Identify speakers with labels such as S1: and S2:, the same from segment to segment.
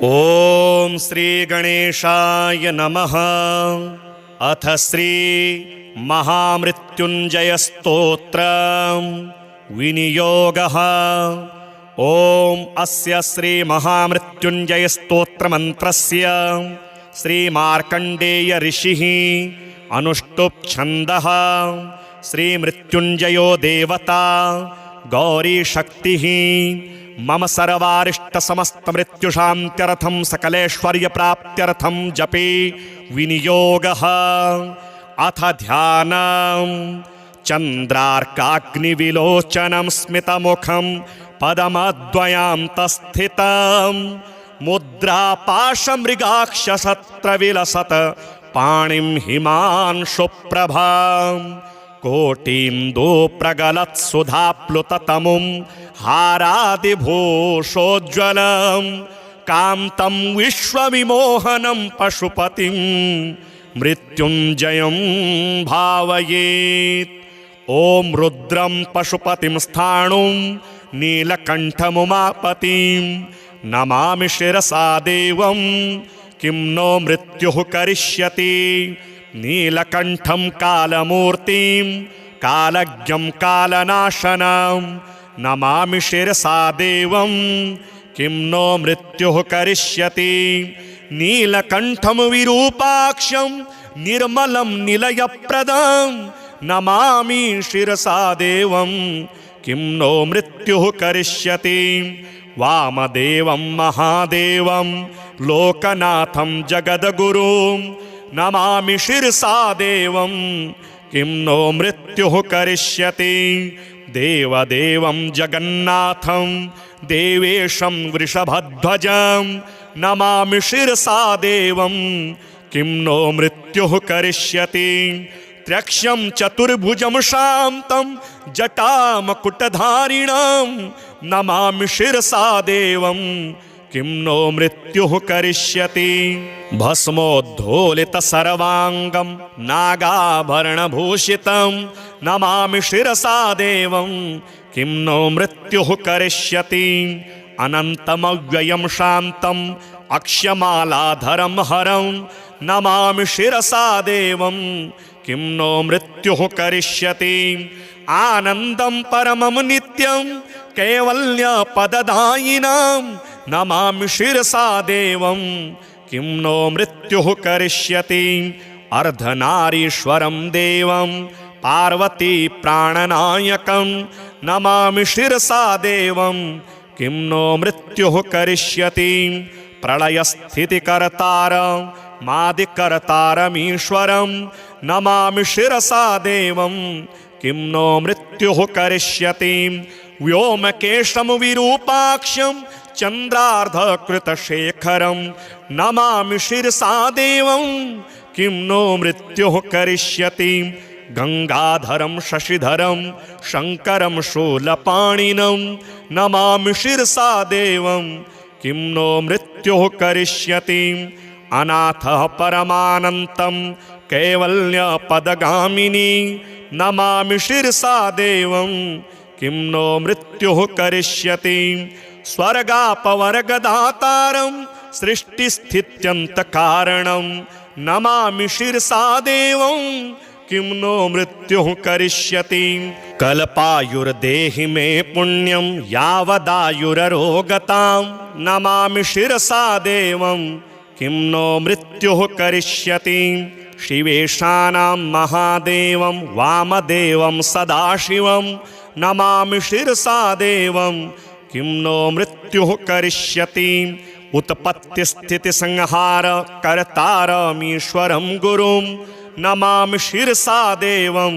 S1: ओम श्री गणेशाय नमः। अथ श्री महामृत्युंजय स्तोत्र विनियोगः। ओम अस्य श्री महामृत्युंजय स्तोत्र मंत्रस्य श्री मार्कंडेय ऋषिः अनुष्टुप् छन्दः। श्री मृत्युंजयो देवता गौरी शक्तिः मम सर्वारिष्ट समस्त मृत्युशान्त्यर्थं सकलेश्वर्य प्राप्त्यर्थं जपे विनियोगः। अथ ध्यानं चन्द्रार्काग्निविलोचनं स्मितमुखं पदमद्वयान्तस्थितं मुद्रापाशमृगाक्षशस्त्रविलसत् पाणिं हिमांशुप्रभां कोटीन्दुप्रगलत्सुधाप्लुततमुं हारादिभूषोज्ज्वलं कान्तं विश्वविमोहनं पशुपतिं मृत्युञ्जयं भावयेत्। ॐ रुद्रं पशुपतिं स्थाणुं नीलकण्ठमुमापतिं नमामि शिरसा देवं किं नो मृत्युः करिष्यति। नीलकण्ठं कालमूर्तिं कालज्ञं कालनाशनं नमामि शिरसा देवं किं नो मृत्युः करिष्यति। नीलकण्ठं विरूपाक्षं निर्मलं निलयप्रदं नमामि शिरसा देवं किं नो मृत्युः करिष्यति। वामदेवं महादेवं लोकनाथं जगद्गुरुं नमामि शिरसा देवं किं नो मृत्युः करिष्यति। देवदेवं जगन्नाथं देवेशं वृषभध्वजं नमामि शिरसा देवं किं नो मृत्युः करिष्यति। त्र्यक्षं चतुर्भुजं शान्तं जटामकुटधारिणं नमामि शिरसा देवं किं नो मृत्युः करिष्यति। भस्मोद्धोलितसर्वाङ्गं नागाभरणभूषितं नमामि शिरसा देवं किं नो मृत्युः करिष्यति। अनन्तमव्ययं शान्तम् अक्षमालाधरं हरं नमामि शिरसा देवं किं नो मृत्युः करिष्यति। आनन्दं परमं नित्यं कैवल्यपददायिनं नमामि शिरसा देवं किं नो मृत्युः करिष्यति। अर्धनारीश्वरं देवं पार्वती प्राणनायकं नमामि शिरसा देवं किं नो मृत्युः करिष्यति। प्रलयस्थितिकर्तारं मादिकर्तारमीश्वरं नमामि शिरसा देवं किं नो मृत्युः करिष्यति। व्योमकेशं विरूपाक्षं चन्द्रार्धकृतशेखरं नमामि शिरसा देवं किं नो मृत्युः करिष्यति। गंगाधरं शशिधरं शङ्करं शूलपाणिनं नमामि शिरसा देवं किं नो मृत्युः करिष्यति। अनाथः परमानन्तं कैवल्यपदगामिनी नमामि शिरसा देवं किं नो मृत्युः करिष्यति। स्वर्गापवर्गदातारं सृष्टिस्थित्यन्तकारणं नमामि शिरसा देवं किं नो मृत्युः करिष्यति। कल्पायुर्देहि मे पुण्यं यावदायुररोगतां नमामि शिरसा देवं किं नो मृत्युः करिष्यति। शिवेशानां महादेवं वामदेवं सदाशिवं नमामि शिरसा देवं किं नो मृत्युः करिष्यति। उत्पत्तिस्थितिसंहार कर्तारमीश्वरं गुरुं नमामि शिरसा देवं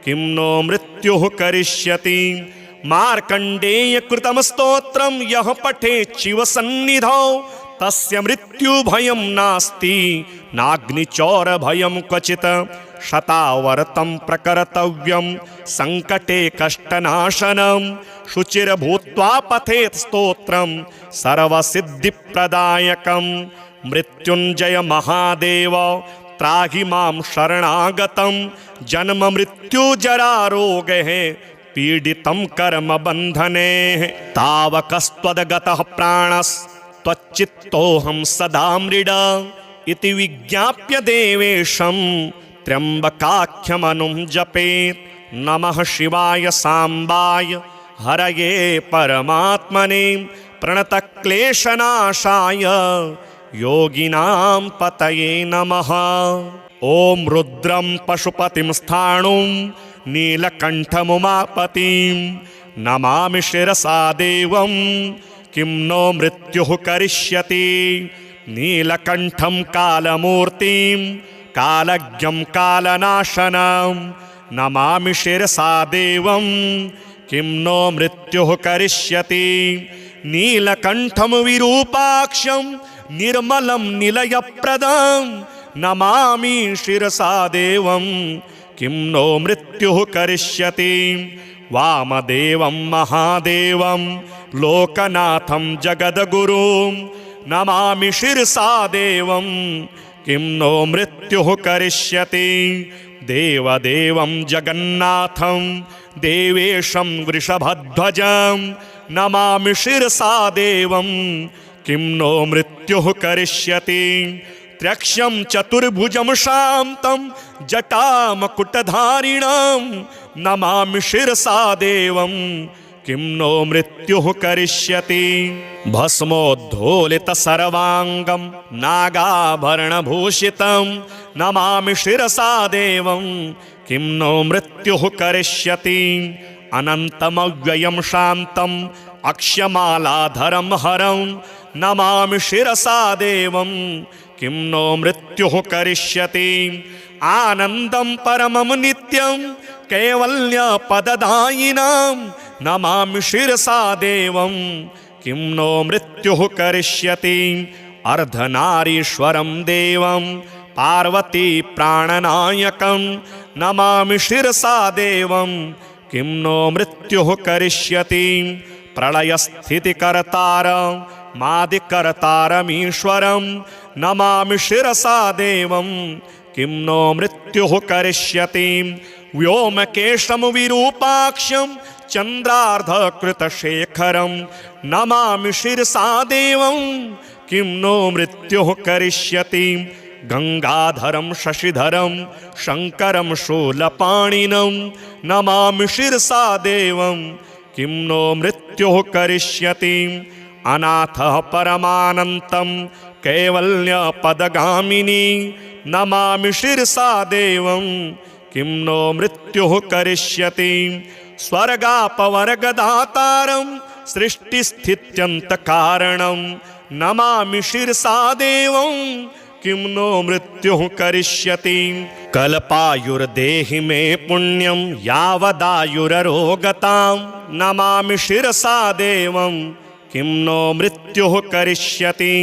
S1: किं नो मृत्युः करिष्यति। मार्कण्डेयकृतं स्तोत्रं यः पठेत् शिवसन्निधौ तस्य मृत्युभयं नास्ति नाग्निचौरभयं क्वचित्। शतावर्तं प्रकर्तव्यं सङ्कटे कष्टनाशनं शुचिर्भूत्वा पठेत् स्तोत्रं सर्वसिद्धिप्रदायकं। मृत्युञ्जय महादेव त्राहि मां शरणागतं जन्म मृत्यु जरा रोगः पीडितं कर्म बंधने तावकस्त्वद्गतः प्राणस् त्वच्चित्तोऽहं सदा मृड इति विज्ञाप्य देवेशं त्र्यम्बकाख्यमनुं जपेत्। नमः शिवाय सांबाय हरये परमात्मने प्रणतक्लेशनाशाय योगिनां पतये नमः। ॐ रुद्रं पशुपतिं स्थाणुं नीलकण्ठमुमापतिं नमामि शिरसा देवं किं नो मृत्युः करिष्यति। नीलकण्ठं कालमूर्तिं कालज्ञं कालनाशनं नमामि शिरसा देवं किं नो मृत्युः करिष्यति। नीलकण्ठं विरूपाक्षं निर्मलं निलयप्रदं नमामि शिरसा देवं किं नो मृत्युः करिष्यति। वामदेवं महादेवं लोकनाथं जगद्गुरुं नमामि शिरसा देवं किं नो मृत्युः करिष्यति। देवदेवं जगन्नाथं देवेशं वृषभध्वजं नमामि शिरसा देवं किं नो मृत्युः करिष्यति। त्र्यक्षं चतुर्भुजं शान्तं जटामकुटधारिणं नमामि शिरसा देवं किं नो मृत्युः करिष्यति। भस्मोद्धोलितसर्वाङ्गं नागाभरणभूषितं नमामि शिरसा देवं किं नो मृत्युः करिष्यति। अनन्तमव्ययं शान्तम् अक्षमालाधरं हरं नमामि शिरसा देवं किं नो मृत्युः करिष्यति। आनन्दं परमं नित्यं कैवल्यपददायिनं नमामि शिरसा देवं किं नो मृत्युः करिष्यति। अर्धनारीश्वरं देवं पार्वती प्राणनायकं नमामि शिरसा देवं किं नो मृत्युः करिष्यति। प्रलयस्थितिकर्तारं मादिकर्तारमीश्वरं नमामि शिरसा देवं किं नो मृत्युः करिष्यति। व्योमकेशं विरूपाक्षं चन्द्रार्धकृतशेखरं नमामि शिरसा देवं किं नो मृत्युः करिष्यति। गंगाधरं शशिधरं शंकरं शूलपाणिनं नमामि शिरसा देवं किं नो मृत्युः करिष्यति। अनाथः परमानन्तं कैवल्यपदगामिनी नमामि शिरसा देवं किं नो मृत्युः करिष्यति। स्वर्गापवर्गदातारं सृष्टिस्थित्यन्तकारणं नमामि शिरसा देवं किं नो मृत्युः करिष्यति। कल्पायुर्देहि मे पुण्यं यावदायुररोगतां नमामि शिरसा देवं किं नो मृत्युः करिष्यति।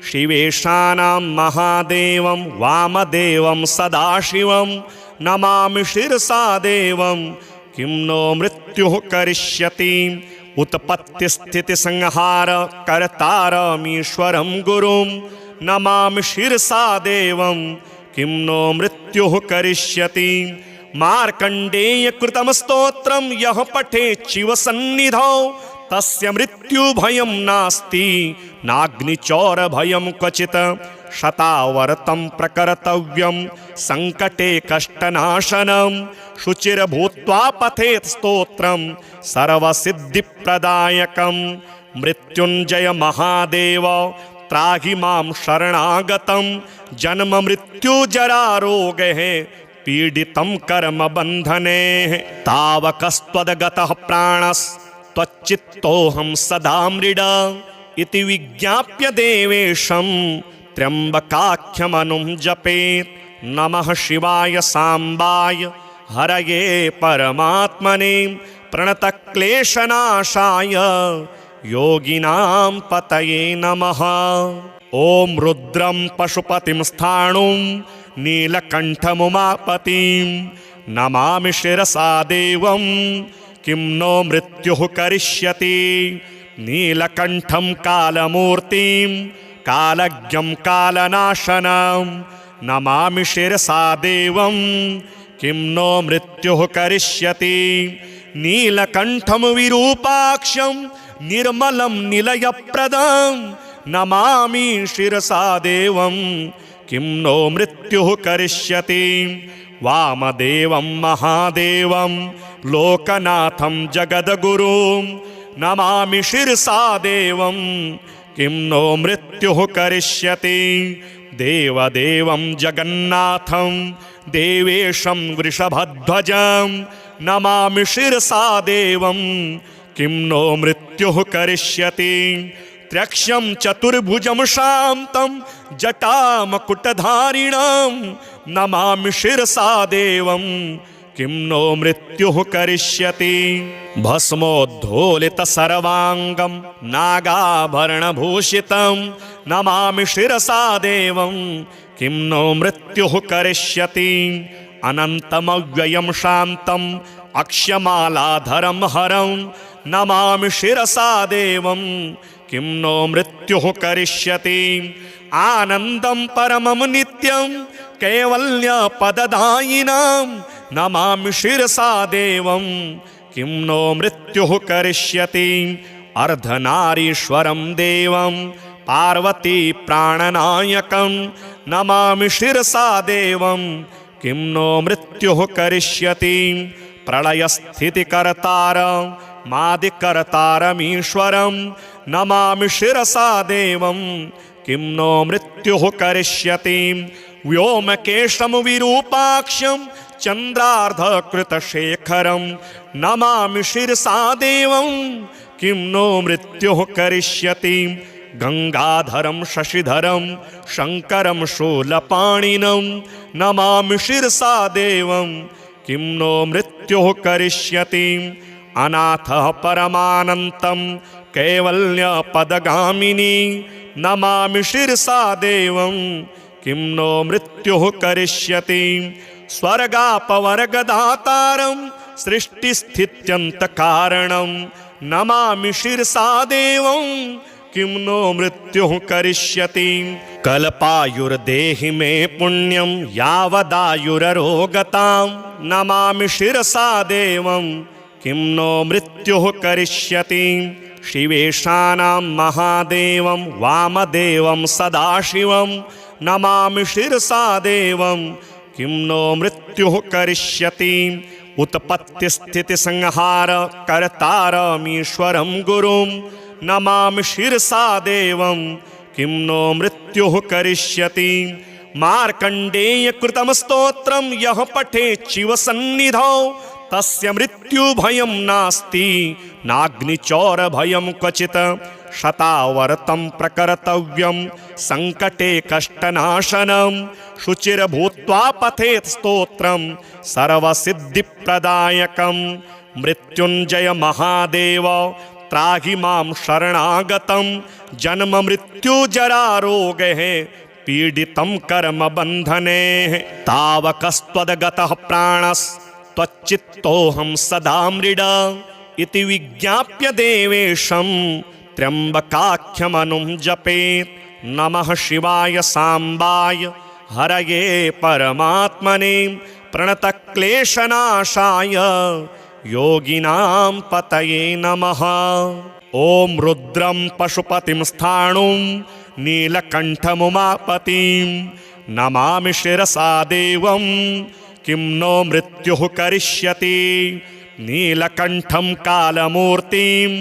S1: शिवेशानां महादेवं वामदेवं सदाशिवं नमामि शिरसा देवं किं नो मृत्युः करिष्यति। उत्पत्तिस्थितिसंहार कर्तारमीश्वरं गुरुं नमामि शिरसा देवं किं नो मृत्युः करिष्यति। मार्कण्डेयकृतं स्तोत्रं यः पठेत् शिवसन्निधौ तस्य मृत्युभयं नास्ति नाग्निचौरभयं क्वचित्। शतावर्तं प्रकर्तव्यं सङ्कटे कष्टनाशनं शुचिर्भूत्वा पठेत् स्तोत्रं सर्वसिद्धिप्रदायकं। मृत्युञ्जय महादेव त्राहि मां शरणागतं जन्म मृत्युजरारोगैः पीडितं कर्मबन्धने। तावकस्त्वद्गतः प्राणस्त्वच्चित्तोऽहं सदा मृड इति विज्ञाप्य देवेशं त्र्यम्बकाख्यमनुं जपेत्। नमः शिवाय सांबाय हरये परमात्मने प्रणतक्लेशनाशाय योगिनां पतये नमः। ॐ रुद्रं पशुपतिं स्थाणुं नीलकण्ठमुमापतिं नमामि शिरसा देवं किं नो मृत्युः करिष्यति। नीलकण्ठं कालमूर्तिं कालज्ञं कालनाशनं नमामि शिरसा देवं किं नो मृत्युः करिष्यति। नीलकण्ठं विरूपाक्षं निर्मलं निलयप्रदं नमामि शिरसा देवं किं नो मृत्युः करिष्यति वामदेवं महादेवं लोकनाथं जगद्गुरुं नमामि शिरसा देवं किं नो मृत्युः करिष्यति देवदेवं जगन्नाथं देवेशं वृषभध्वजं नमामि शिरसा देवं किं नो मृत्युः करिष्यति त्र्यक्षं चतुर्भुजं शान्तं जटामकुटधारिणं नमामि शिरसा देवं किं नो मृत्युः करिष्यति भस्मोद्धोलितसर्वाङ्गं नागाभरणभूषितं नमामि शिरसा देवं किं नो मृत्युः करिष्यति अनन्तमव्ययं शान्तम् अक्षमालाधरं हरं नमामि शिरसा देवं किं नो मृत्युः करिष्यति आनन्दं परमं नित्यं कैवल्यपददायिनं नमामि शिरसा देवं किं नो मृत्युः करिष्यति अर्धनारीश्वरं देवं पार्वती प्राणनायकं नमामि शिरसा देवं किं नो मृत्युः करिष्यति प्रलयस्थितिकर्तारं मादिकर्तारमीश्वरं नमामि शिरसा देवं किं नो मृत्युः करिष्यति व्योमकेशं विरूपाक्षं चन्द्रार्धकृतशेखरं नमामि शिरसा देवं किं नो मृत्युः करिष्यति गंगाधरं शशिधरं शंकरं शूलपाणिनं नमामि शिरसा देवं किं नो मृत्युः करिष्यति अनाथः परमानन्तं कैवल्यपदगामिनी नमामि शिरसा देवं किं नो मृत्युः करिष्यति स्वर्गापवर्गदातारं सृष्टिस्थित्यन्तकारणं नमामि शिरसा देवं किं नो मृत्युः करिष्यति कल्पायुर्देहि मे पुण्यं यावदायुररोगतां नमामि शिरसा देवं किं नो मृत्युः करिष्यति शिवेशानां महादेवं वामदेवं सदाशिवं नमामि शिरसा देवं किं नो मृत्युः करिष्यति उत्पत्तिस्थितिसंहार कर्तारमीश्वरं गुरुं नमामि शिरसा देवं किं नो मृत्युः करिष्यति मार्कण्डेयकृतं स्तोत्रं यः पठेत् शिवसन्निधौ तस्य मृत्युभयं नास्ति नाग्निचौरभयं क्वचित् शतावर्तं प्रकर्तव्यं संकटे कष्टनाशनं शुचिर्भूत्वा पठेत् स्तोत्रं सर्वसिद्धिप्रदायकं मृत्युञ्जय महादेव त्राहि मां शरणागतं जन्म मृत्युजरारोगैः पीडितं कर्मबन्धने तावकस्त्वद्गतः प्राणस्त्वच्चित्तोऽहं सदा मृड इति विज्ञाप्य देवेशं त्र्यम्बकाख्यमनुं जपेत् नमः शिवाय सांबाय हरये परमात्मने प्रणतक्लेशनाशाय योगिनां पतये नमः। ॐ रुद्रं पशुपतिं स्थाणुं नीलकण्ठमुमापतिं नमामि शिरसा देवं किं नो मृत्युः करिष्यति नीलकण्ठं कालमूर्तिं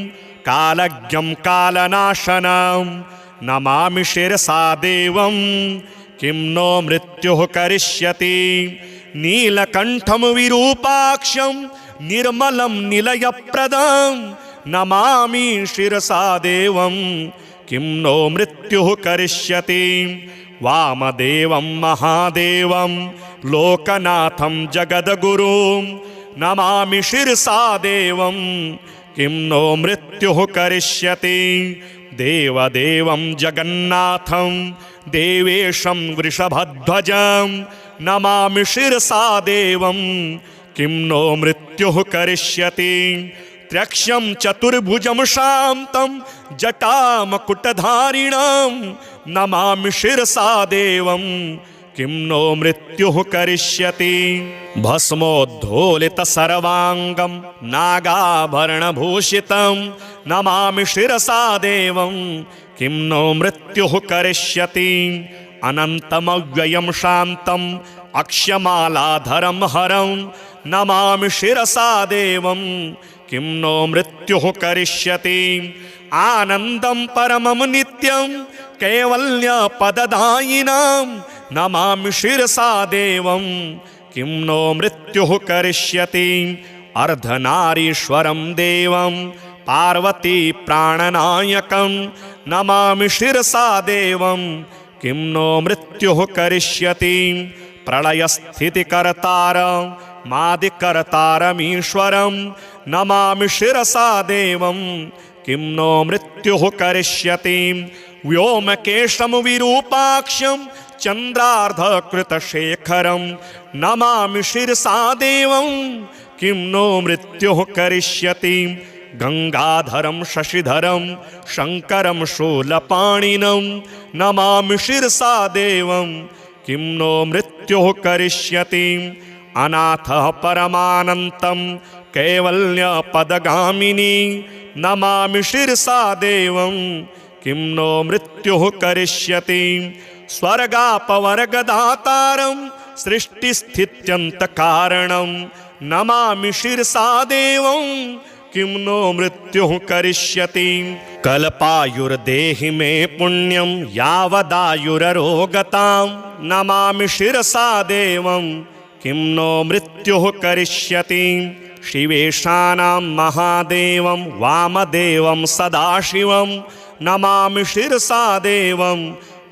S1: कालज्ञं कालनाशनं नमामि शिरसा देवं किं नो मृत्युः करिष्यति नीलकण्ठं विरूपाक्षं निर्मलं निलयप्रदं नमामि शिरसा देवं किं नो मृत्युः करिष्यति वामदेवं महादेवं लोकनाथं जगद्गुरुं नमामि शिरसा देवं किं नो मृत्युः करिष्यति देवदेवं जगन्नाथं देवेशं वृषभध्वजं नमामि शिरसा देवं किं नो मृत्युः करिष्यति त्र्यक्षं चतुर्भुजं शान्तं जटामकुटधारिणं नमामि शिरसा देवं किं नो मृत्युः करिष्यति किं नो मृत्युः करिष्यति अनन्तमव्ययं शान्तम् अक्षमालाधरं हरं नमामि शिरसा देवं किं नो मृत्युः करिष्यति आनन्दं परमं नित्यं कैवल्यपददायिनां नमामि शिरसा देवं किं नो मृत्युः करिष्यति अर्धनारीश्वरं देवं पार्वती प्राणनायकं नमामि शिरसा देवं किं नो मृत्युः करिष्यति प्रलयस्थितिकर्तारं मादिकर्तारमीश्वरं नमामि शिरसा देवं किं नो मृत्युः करिष्यति व्योमकेशं विरूपाक्षं चन्द्रार्धकृतशेखरं नमामि शिरसा देवं किं नो मृत्युः करिष्यति गंगाधरं शशिधरं शंकरं शूलपाणिनं नमामि शिरसा देवं किं नो मृत्युः करिष्यति अनाथः परमानन्तं कैवल्यपदगामिनी नमामि शिरसा देवं किं नो मृत्युः करिष्यति स्वर्गापवर्गदातारं सृष्टिस्थित्यन्तकारणं नमामि शिरसा देवं किं नो मृत्युः करिष्यति कल्पायुर्देहि मे पुण्यं यावदायुररोगतां नमामि शिरसा देवं किं नो मृत्युः करिष्यति शिवेशानां महादेवं वामदेवं सदाशिवं नमामि शिरसा देवं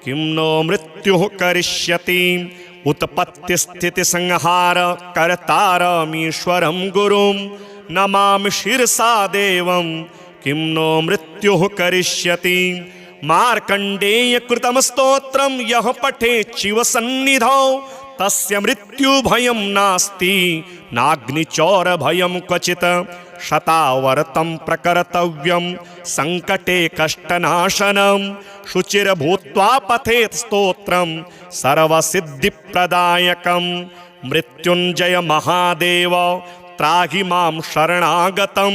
S1: किं नो मृत्युः करिष्यति उत्पत्तिस्थितिसंहार कर्तारमीश्वरं गुरुं नमामि शिरसा देवं किं नो मृत्युः करिष्यति मार्कण्डेयकृतं स्तोत्रं यः पठेत् शिवसन्निधौ तस्य मृत्युभयं नास्ति नाग्निचौरभयं क्वचित् शतावर्तं प्रकर्तव्यं संकटे कष्टनाशनं शुचिर्भूत्वा पठेत् स्तोत्रं सर्वसिद्धिप्रदायकं मृत्युञ्जय महादेव त्राहि मां शरणागतं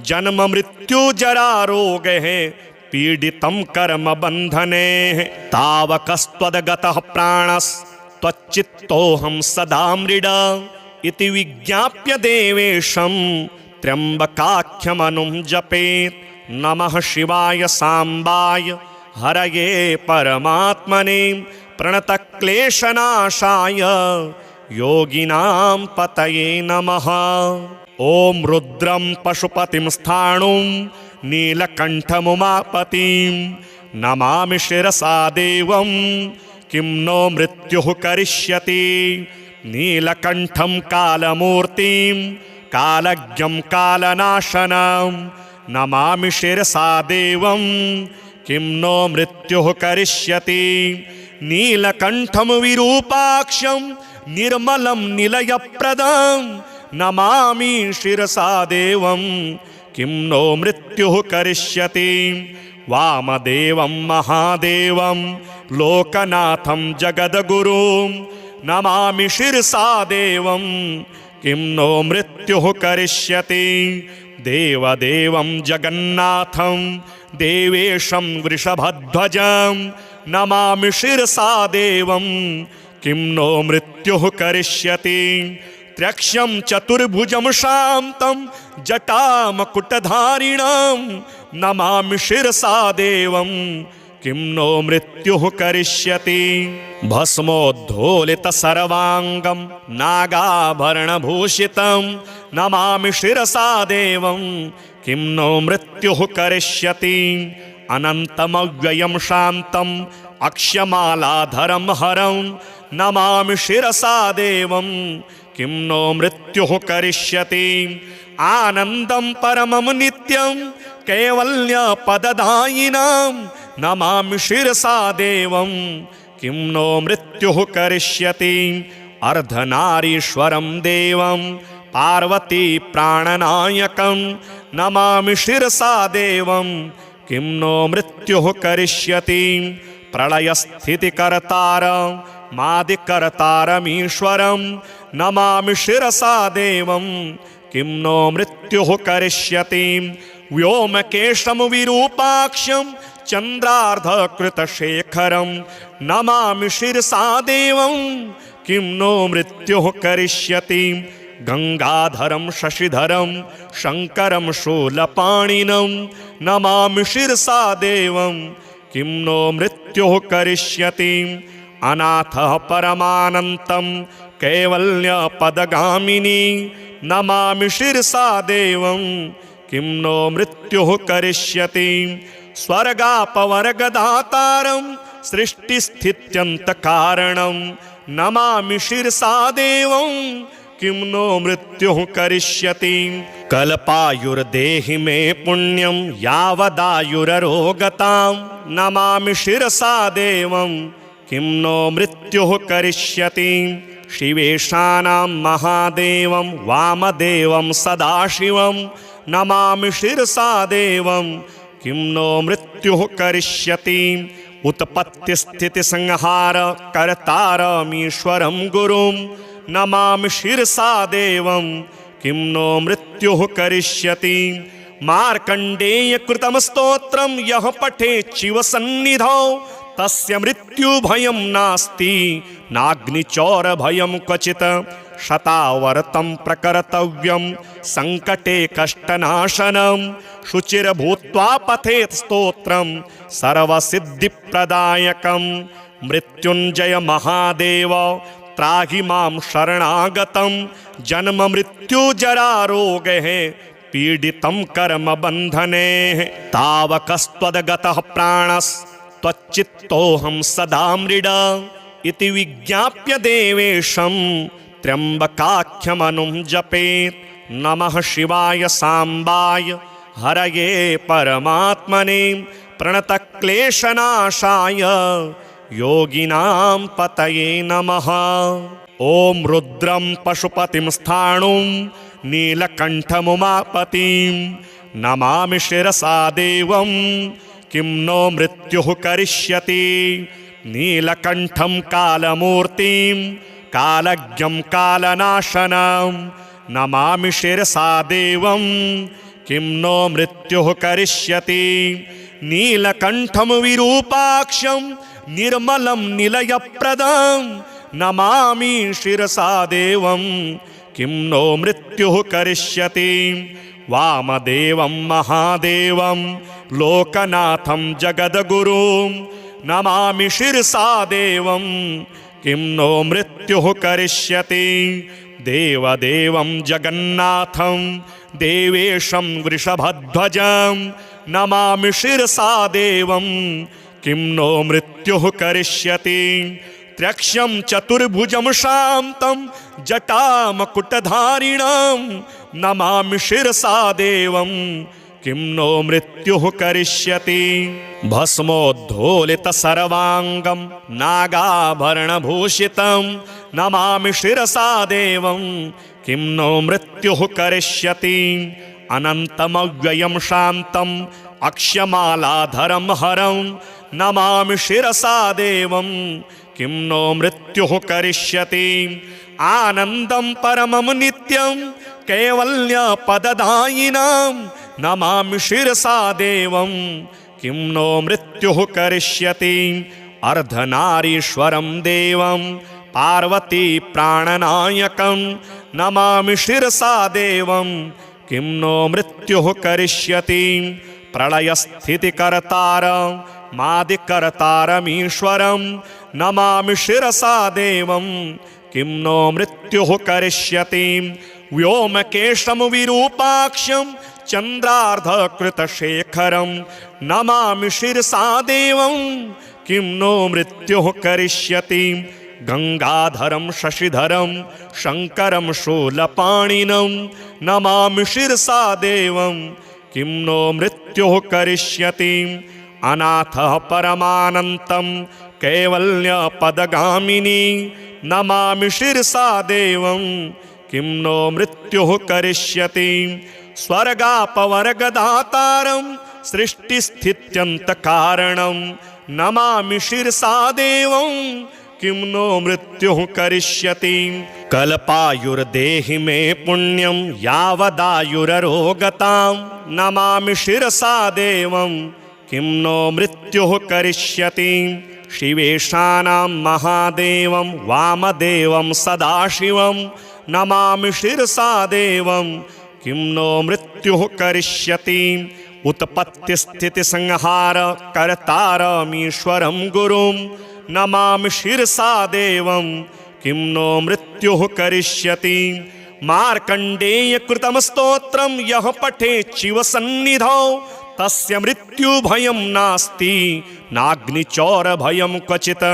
S1: जन्म मृत्यु जरा रोगैः पीडितं कर्म बन्धने तावकस्त्वद्गतः प्राणस्त्वच्चित्तोऽहं सदा मृड इति विज्ञाप्य देवेशं त्र्यम्बकाख्यमनुं जपेत् नमः शिवाय सांबाय हरये परमात्मने प्रणतक्लेशनाशाय योगिनां पतये नमः। ॐ रुद्रं पशुपतिं स्थाणुं नीलकण्ठमुमापतिं नमामि शिरसा देवं किं नो मृत्युः करिष्यति नीलकण्ठं कालमूर्तिं कालज्ञं कालनाशनं नमामि शिरसा देवं किं नो मृत्युः करिष्यति नीलकण्ठं विरूपाक्षं निर्मलं निलयप्रदं नमामि शिरसा देवं किं नो मृत्युः करिष्यति वामदेवं महादेवं लोकनाथं जगद्गुरुं नमामि शिरसा देवं किं नो मृत्युः करिष्यति देवदेवं जगन्नाथं देवेशं वृषभध्वजं नमामि शिरसा देवं किं नो मृत्युः करिष्यति त्र्यक्षं चतुर्भुजं शान्तं जटामकुटधारिणं नमामि शिरसा देवं किं नो मृत्युः करिष्यति भस्मोद्धोलितसर्वाङ्गं नागाभरणभूषितं नमामि शिरसा देवं किं नो मृत्युः करिष्यति अनन्तमव्ययं शान्तम् अक्षमालाधरं हरं नमामि शिरसा देवं किं नो मृत्युः करिष्यति आनन्दं परमं नित्यं कैवल्यपददायिनां नमामि शिरसा देवं किं नो मृत्युः करिष्यति अर्धनारीश्वरं देवं पार्वती प्राणनायकं नमामि शिरसा देवं किं नो मृत्युः करिष्यति प्रलयस्थितिकर्तारं मादिकर्तारमीश्वरं नमामि शिरसा देवं किं नो मृत्युः करिष्यति व्योमकेशं विरूपाक्षं चन्द्रार्धकृतशेखरं नमामि शिरसा देवं किं नो मृत्युः करिष्यति गंगाधरं शशिधरं शंकरं शूलपाणिनं नमामि शिरसा देवं किं नो मृत्युः करिष्यति अनाथः परमानन्तं कैवल्यपदगामिनी नमामि शिरसा देवं किं नो मृत्युः करिष्यति स्वर्गापवर्गदातारं सृष्टिस्थित्यन्तकारणं नमामि शिरसा देवं किं नो मृत्युः करिष्यति कल्पायुर्देहि मे पुण्यं यावदायुररोगतां नमामि शिरसा देवं किं नो मृत्युः करिष्यति शिवेशानां महादेवं वामदेवं सदाशिवं नमामि शिरसा देवं किं नो मृत्युः करिष्यति उत्पत्तिस्थितिसंहार कर्तारमीश्वरं गुरुं नमामि शिरसा देवं किं नो मृत्युः करिष्यति मार्कण्डेयकृतं स्तोत्रं यः पठेत् शिवसन्निधौ तस्य मृत्युभयं नास्ति नाग्निचौरभयं क्वचित् शतावर्तं प्रकर्तव्यं संकटे कष्टनाशनं शुचिर्भूत्वा पठेत् स्तोत्रं सर्वसिद्धिप्रदायकं मृत्युञ्जय महादेव त्राहि मां शरणागतं जन्म मृत्यु जरा रोगैः पीडितं कर्म बन्धने तावकस्त्वद्गतः प्राणस्त्वच्चित्तोऽहं सदा मृड इति विज्ञाप्य देवेशं त्र्यम्बकाख्यमनुं जपेत् नमः शिवाय सांबाय हरये परमात्मने प्रणतक्लेशनाशाय योगिनां पतये नमः। ॐ रुद्रं पशुपतिं स्थाणुं नीलकण्ठमुमापतिं नमामि शिरसा देवं किं नो मृत्युः करिष्यति नीलकण्ठं कालमूर्तिं कालज्ञं कालनाशनं नमामि शिरसा देवं किं नो मृत्युः करिष्यति नीलकण्ठं विरूपाक्षं निर्मलं निलयप्रदं नमामि शिरसा देवं किं नो मृत्युः करिष्यति वामदेवं महादेवं लोकनाथं जगद्गुरुं नमामि शिरसा देवं किं नो मृत्युः करिष्यति देवदेवं जगन्नाथं देवेशं वृषभध्वजं नमामि शिरसा देवं किं नो मृत्युः करिष्यति त्र्यक्षं चतुर्भुजं शान्तं जटामकुटधारिणं नमामि शिरसा देवं किं नो मृत्युः करिष्यति भस्मोद्धोलितसर्वाङ्गं नागाभरणभूषितं नमामि शिरसा देवं किं नो मृत्युः करिष्यति अनन्तमव्ययं शान्तम् अक्षमालाधरं हरं नमामि शिरसा देवं किं नो मृत्युः करिष्यति आनन्दं परमं नित्यं कैवल्यपददायिनं नमामि शिरसा देवं किं नो मृत्युः करिष्यति अर्धनारीश्वरं देवं पार्वती प्राणनायकं नमामि शिरसा देवं किं नो मृत्युः करिष्यति प्रलयस्थितिकर्तारं मादिकर्तारमीश्वरं नमामि शिरसा देवं किं नो मृत्युः करिष्यति व्योमकेशं विरूपाक्षं चन्द्रार्धकृतशेखरं नमामि शिरसा देवं किं नो मृत्युः करिष्यति गंगाधरं शशिधरं शंकरं शूलपाणिनं नमामि शिरसा देवं किं नो मृत्युः करिष्यति अनाथः परमानन्तं कैवल्यपदगामिनी नमामि शिरसा देवं किं नो मृत्युः करिष्यति स्वर्गापवर्गदातारं सृष्टिस्थित्यन्तकारणं नमामि शिरसा देवं किं नो मृत्युः करिष्यति कल्पायुर्देहि मे पुण्यं यावदायुररोगतां नमामि शिरसा देवं किं नो मृत्युः करिष्यति। शिवेशानां महादेवं वामदेवं सदाशिवं नमामि शिरसा देवं किं नो मृत्युः करिष्यति। उत्पत्तिस्थितिसंहार कर्तारमीश्वरं गुरुं नमामि शिरसा देवं किं नो मृत्युः करिष्यति। मार्कण्डेय कृतं स्तोत्रं यः पठेत् शिवसन्निधौ तस्य मृत्युभयं नास्ति नाग्निचौरभयं क्वचित्।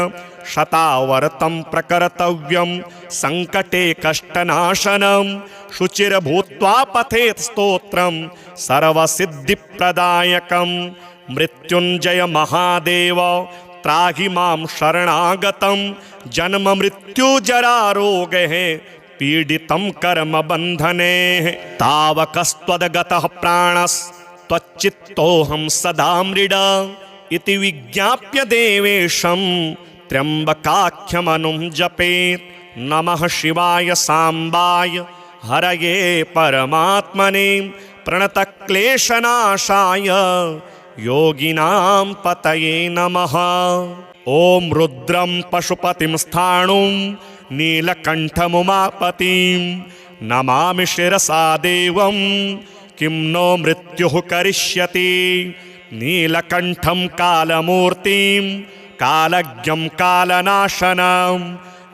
S1: शतावर्तं प्रकर्तव्यं सङ्कटे कष्टनाशनं शुचिर्भूत्वा पठेत् स्तोत्रं सर्वसिद्धिप्रदायकं। मृत्युञ्जय महादेव त्राहि मां शरणागतं जन्म मृत्युजरारोगैः पीडितं कर्मबन्धनेः। तावकस्त्वद्गतः प्राणस्त्वच्चित्तोऽहं सदा मृड इति विज्ञाप्य देवेशं त्र्यम्बकाख्यमनुं जपेत्। नमः शिवाय साम्बाय हरये परमात्मने प्रणतक्लेशनाशाय योगिनां पतये नमः। ॐ रुद्रं पशुपतिं स्थाणुं नीलकण्ठमुमापतिं नमामि शिरसा देवं किं नो मृत्युः करिष्यति। नीलकण्ठं कालमूर्तिं कालज्ञं कालनाशनं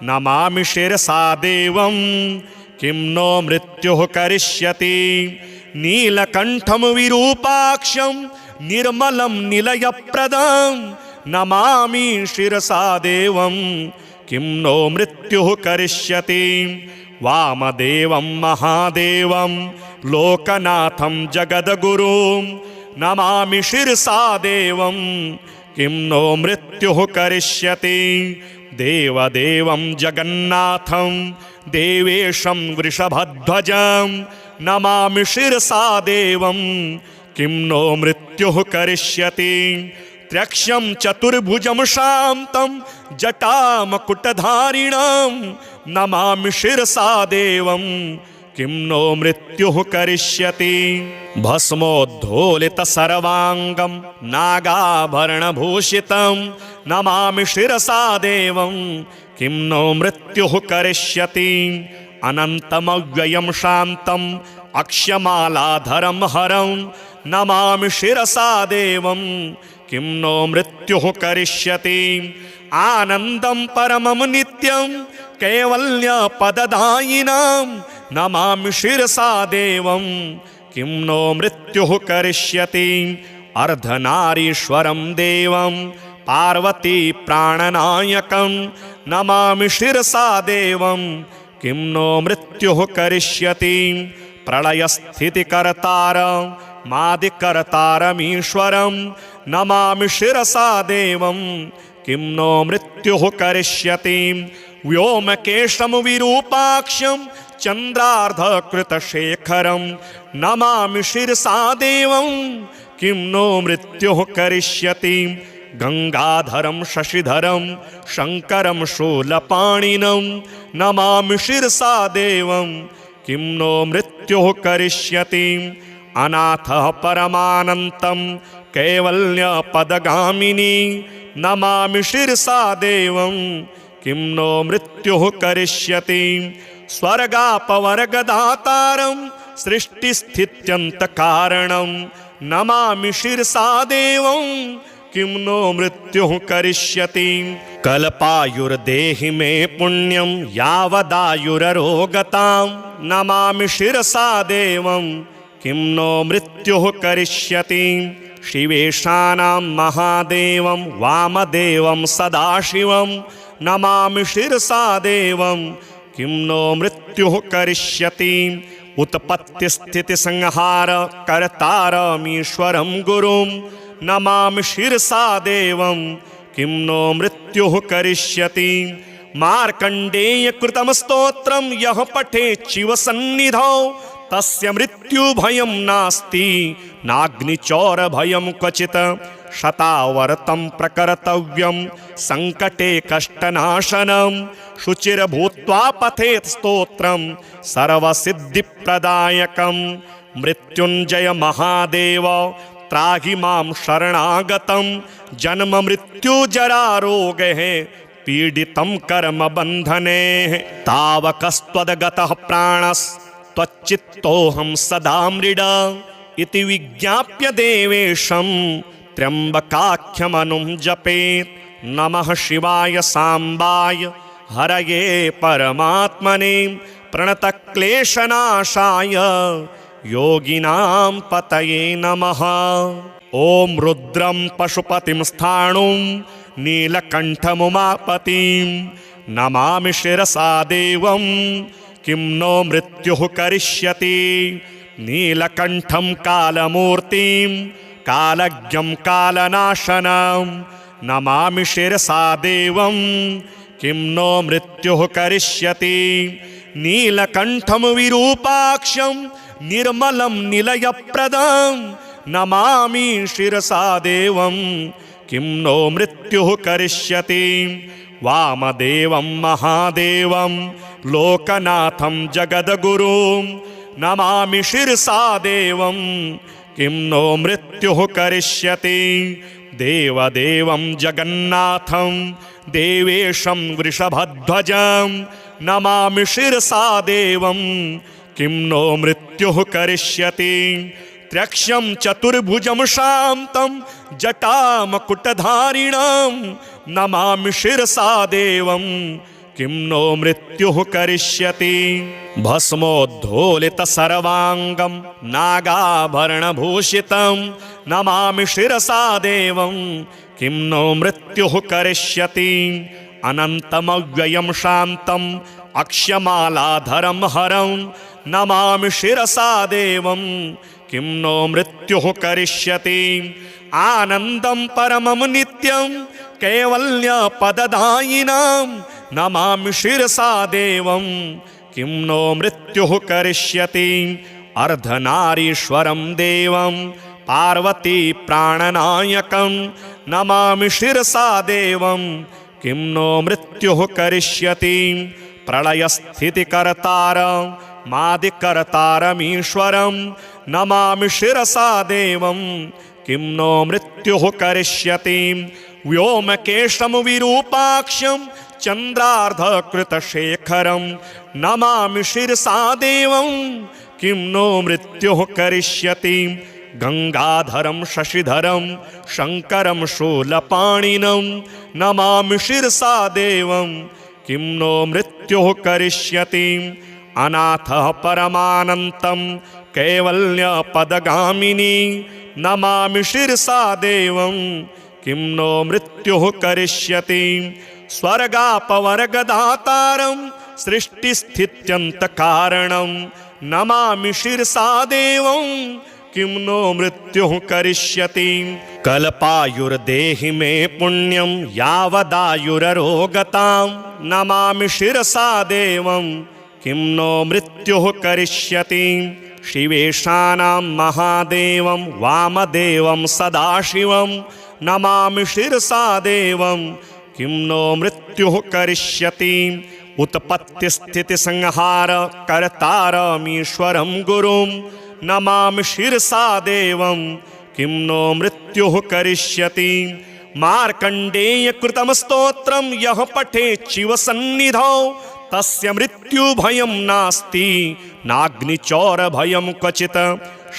S1: नमामि शिरसा देवं किं नो मृत्युः करिष्यति। नीलकण्ठं विरूपाक्षं निर्मलं निलयप्रदं नमामि शिरसा देवं किं नो मृत्युः करिष्यति। वामदेवं महादेवं लोकनाथं जगद्गुरुं नमामि शिरसा देवं किं नो मृत्युः करिष्यति। देवदेवं जगन्नाथं देवेशं वृषभध्वजं नमामि शिरसा देवं किं नो मृत्युः करिष्यति। त्र्यक्षं चतुर्भुजं शान्तं जटामकुटधारिणं नमामि शिरसा देवं किं नो मृत्युः करिष्यति। भस्मोद्धोलितसर्वाङ्गं नागाभरणभूषितं नमामि शिरसा देवं किं नो मृत्युः करिष्यति। अनन्तमव्ययं शान्तम् अक्षमालाधरं हरं नमामि शिरसा देवं किं नो मृत्युः करिष्यति। आनन्दं परमं नित्यं कैवल्यपददायिनं नमामि शिरसा देवं किं नो मृत्युः करिष्यति। अर्धनारीश्वरं देवं पार्वती प्राणनायकं नमामि शिरसा देवं किं नो मृत्युः करिष्यति। प्रलयस्थितिकर्तारं मादिकर्तारमीश्वरं नमामि शिरसा देवं किं नो मृत्युः करिष्यति। व्योमकेशं विरूपाक्षं चन्द्रार्धकृतशेखरं नमामि शिरसा देवं किं नो मृत्युः करिष्यति। गंगाधरं शशिधरं शंकरं शूलपाणिनं नमामि शिरसा देवं किं नो मृत्युः करिष्यति। अनाथः परमानन्तं कैवल्यपदगामिनी नमामि शिरसा देवं किं नो मृत्युः करिष्यति। स्वर्गापवर्गदातारं सृष्टिस्थित्यन्तकारणं नमामि शिरसा देवं किं नो मृत्युः करिष्यति। कल्पायुर्देहि मे पुण्यं यावदायुररोगतां नमामि शिरसा देवं किं नो मृत्युः करिष्यति। शिवेशानां महादेवं वामदेवं सदाशिवं नमामि शिरसा देवं किं नो मृत्युः करिष्यति। उत्पत्तिस्थितिसंहार कर्तारमीश्वरं गुरुं नमामि शिरसा देवं किं नो मृत्युः करिष्यति। मार्कण्डेय कृतं स्तोत्रं यः पठेत् शिवसन्निधौ तस्य मृत्युभयं नास्ति नाग्निचौरभयं क्वचित्। शतावर्तं प्रकर्तव्यं सङ्कटे कष्टनाशनं शुचिर्भूत्वा पठेत् स्तोत्रं सर्वसिद्धिप्रदायकं। मृत्युञ्जय महादेव त्राहि मां शरणागतं जन्म मृत्यु जरा रोगैः पीडितं कर्म बन्धने तावकस्त्वद्गतः प्राणस्त्वच्चित्तोऽहं सदा मृड इति विज्ञाप्य देवेशं त्र्यम्बकाख्यमनुं जपेत् नमः शिवाय सांबाय हरये परमात्मने प्रणतक्लेशनाशाय योगिनां पतये नमः। ॐ रुद्रं पशुपतिं स्थाणुं नीलकण्ठमुमापतिं नमामि शिरसा देवं किं नो मृत्युः करिष्यति। नीलकण्ठं कालमूर्तिं कालज्ञं कालनाशनं नमामि शिरसा देवं किं नो मृत्युः करिष्यति। नीलकण्ठं विरूपाक्षं निर्मलं निलयप्रदं नमामि शिरसा देवं किं नो मृत्युः करिष्यति। वामदेवं महादेवं लोकनाथं जगद्गुरुं नमामि शिरसा देवं किं नो मृत्युः करिष्यति। देवदेवं जगन्नाथं देवेशं वृषभध्वजं नमामि शिरसा देवं किं नो मृत्युः करिष्यति। त्र्यक्षं चतुर्भुजं शान्तं जटामकुटधारिणं नमामि शिरसा देवं किं नो मृत्युः करिष्यति। भस्मोद्धोलितसर्वाङ्गं नागाभरणभूषितं नमामि शिरसा देवं किं नो मृत्युः करिष्यति। अनन्तमव्ययं शान्तम् अक्षमालाधरं हरं नमामि शिरसा देवं किं नो मृत्युः करिष्यति। आनन्दं परमं नित्यं कैवल्यपददायिनं नमामि शिरसा देवं किं नो मृत्युः करिष्यति। अर्धनारीश्वरं देवं पार्वती प्राणनायकं नमामि शिरसा देवं किं नो मृत्युः करिष्यति। प्रलयस्थितिकर्तारं मादिकर्तारमीश्वरं नमामि शिरसा देवं किं नो मृत्युः करिष्यति। व्योमकेशं विरूपाक्षं चन्द्रार्धकृतशेखरं नमामि शिरसा देवं किं नो मृत्युः करिष्यति। गंगाधरं शशिधरं शंकरं शूलपाणिनं नमामि शिरसा देवं किं नो मृत्युः करिष्यति। अनाथः परमानन्तं कैवल्यपदगामिनी नमामि शिरसा देवं किं नो मृत्युः करिष्यति। स्वर्गापवर्गदातारं सृष्टिस्थित्यन्तकारणं नमामि शिरसा देवं किं नो मृत्युः करिष्यति। कल्पायुर्देहि मे पुण्यं यावदायुररोगतां नमामि शिरसा देवं किं नो मृत्युः करिष्यति। शिवेशानां महादेवं वामदेवं सदाशिवं नमामि शिरसा देवं किं नो मृत्युः करिष्यति। उत्पत्तिस्थितिसंहार कर्तारमीश्वरं गुरुं नमामि शिरसा देवं किं नो मृत्युः करिष्यति। मार्कण्डेयकृतं स्तोत्रं यः पठेत् शिवसन्निधौ तस्य मृत्युभयं नास्ति नाग्निचौरभयं क्वचित्।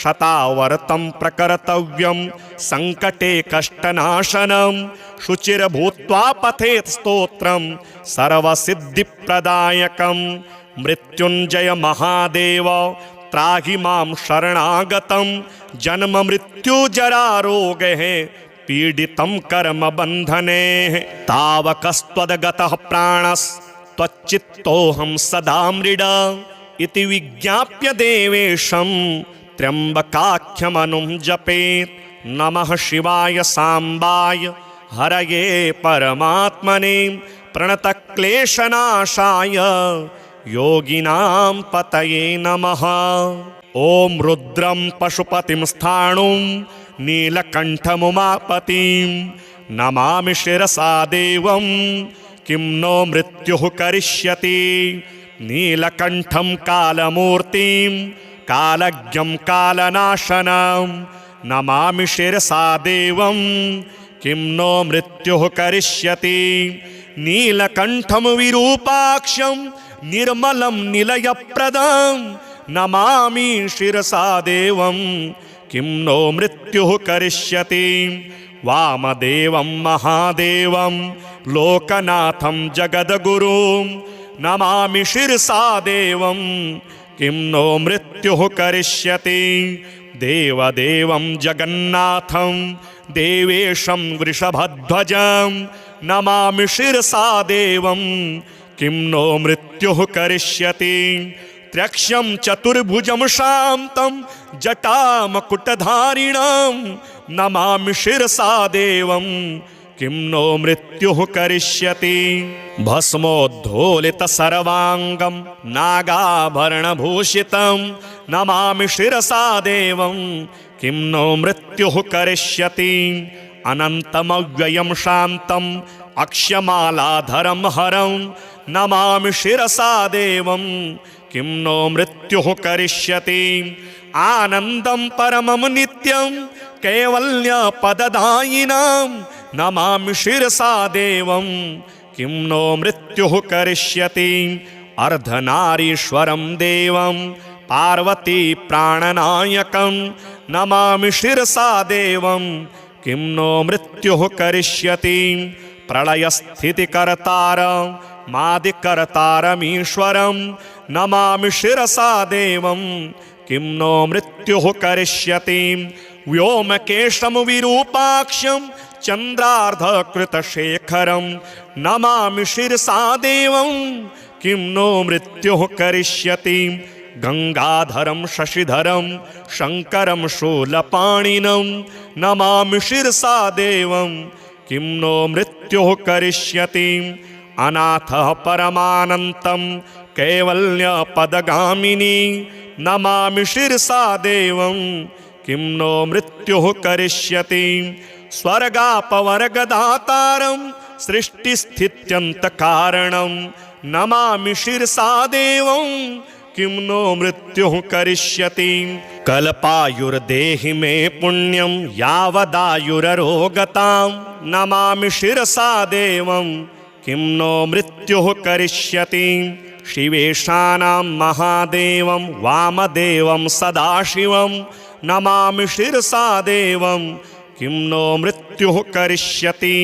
S1: शतावर्तं प्रकर्तव्यं संकटे कष्टनाशनं शुचिर्भूत्वा पठेत् स्तोत्रं सर्वसिद्धिप्रदायकं। मृत्युञ्जय महादेव त्राहि मां शरणागतं जन्म मृत्यु जरा रोगैः पीडितं कर्म बन्धने तावकस्त्वद्गतः प्राणस्त्वच्चित्तोऽहं सदा मृड इति विज्ञाप्य देवेशं त्र्यम्बकाख्यमनुं जपेत् नमः शिवाय सांबाय हरये परमात्मने प्रणतक्लेशनाशाय योगिनां पतये नमः। ॐ रुद्रं पशुपतिं स्थाणुं नीलकण्ठमुमापतिं नमामि शिरसा देवं किं नो मृत्युः करिष्यति। नीलकण्ठं कालमूर्तिं कालज्ञं कालनाशनं नमामि शिरसा देवं किं नो मृत्युः करिष्यति नीलकण्ठं विरूपाक्षं निर्मलं निलयप्रदं नमामि शिरसा देवं किं नो मृत्युः करिष्यति वामदेवं महादेवं लोकनाथं जगद्गुरुं नमामि शिरसा देवं किं नो मृत्युः करिष्यति देवदेवं जगन्नाथं देवेशं वृषभध्वजं नमामि शिरसा देवं किं नो मृत्युः करिष्यति त्र्यक्षं चतुर्भुजं शान्तं जटामकुटधारिणं नमामि शिरसा देवं किं नो मृत्युः करिष्यति भस्मोद्धोलितसर्वाङ्गं नागाभरणभूषितं नमामि शिरसा देवं किं नो मृत्युः करिष्यति अनन्तमव्ययं शान्तम् अक्षमालाधरं हरं नमामि शिरसा देवं किं नो मृत्युः करिष्यति आनन्दं परमं नित्यं कैवल्यपददायिनं नमामि शिरसा देवं किं नो मृत्युः करिष्यति अर्धनारीश्वरं देवं पार्वती प्राणनायकं नमामि शिरसा देवं किं नो मृत्युः करिष्यति प्रलयस्थितिकर्तारं मादिकर्तारमीश्वरं नमामि शिरसा देवं किं नो मृत्युः करिष्यति व्योमकेशं विरूपाक्षं चन्द्रार्धकृतशेखरं नमामि शिरसा देवं किं नो मृत्युः करिष्यति गंगाधरं शशिधरं शंकरं शूलपाणिनं नमामि शिरसा देवं किं नो मृत्युः करिष्यति अनाथः परमानन्तं कैवल्यपदगामिनी नमामि शिरसा देवं किं नो मृत्युः करिष्यति स्वर्गापवर्गदातारं सृष्टिस्थित्यन्तकारणं नमामि शिरसा देवं किं नो मृत्युः करिष्यति कल्पायुर्देहि मे पुण्यं यावदायुररोगतां नमामि शिरसा देवं किं नो मृत्युः करिष्यति शिवेशानां महादेवं वामदेवं सदाशिवं नमामि शिरसा देवं किं नो मृत्युः करिष्यति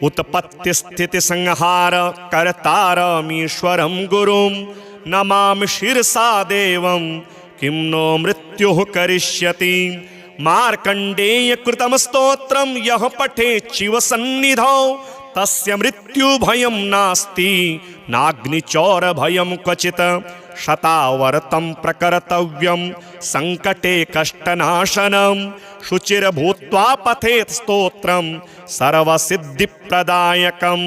S1: उत्पत्तिस्थितिसंहार कर्तारमीश्वरं गुरुं नमामि शिरसा देवं किं नो मृत्युः करिष्यति मार्कण्डेयकृतं स्तोत्रं यः पठेत् शिवसन्निधौ तस्य मृत्युभयं नास्ति नाग्निचौरभयं क्वचित् शतावर्तं प्रकर्तव्यं संकटे कष्टनाशनं शुचिर्भूत्वा पठेत् स्तोत्रं सर्वसिद्धिप्रदायकं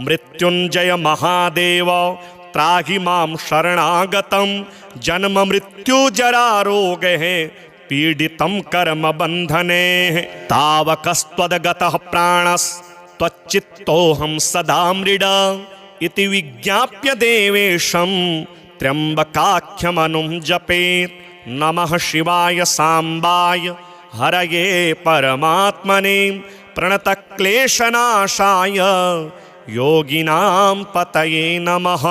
S1: मृत्युञ्जय महादेव त्राहि मां शरणागतं जन्म मृत्युजरारोगैः पीडितं कर्मबन्धने तावकस्त्वद्गतः प्राणस्त्वच्चित्तोऽहं सदा मृड इति विज्ञाप्य देवेशं त्र्यम्बकाख्यमनुं जपेत् नमः शिवाय सांबाय हरये परमात्मने प्रणतक्लेशनाशाय योगिनां पतये नमः।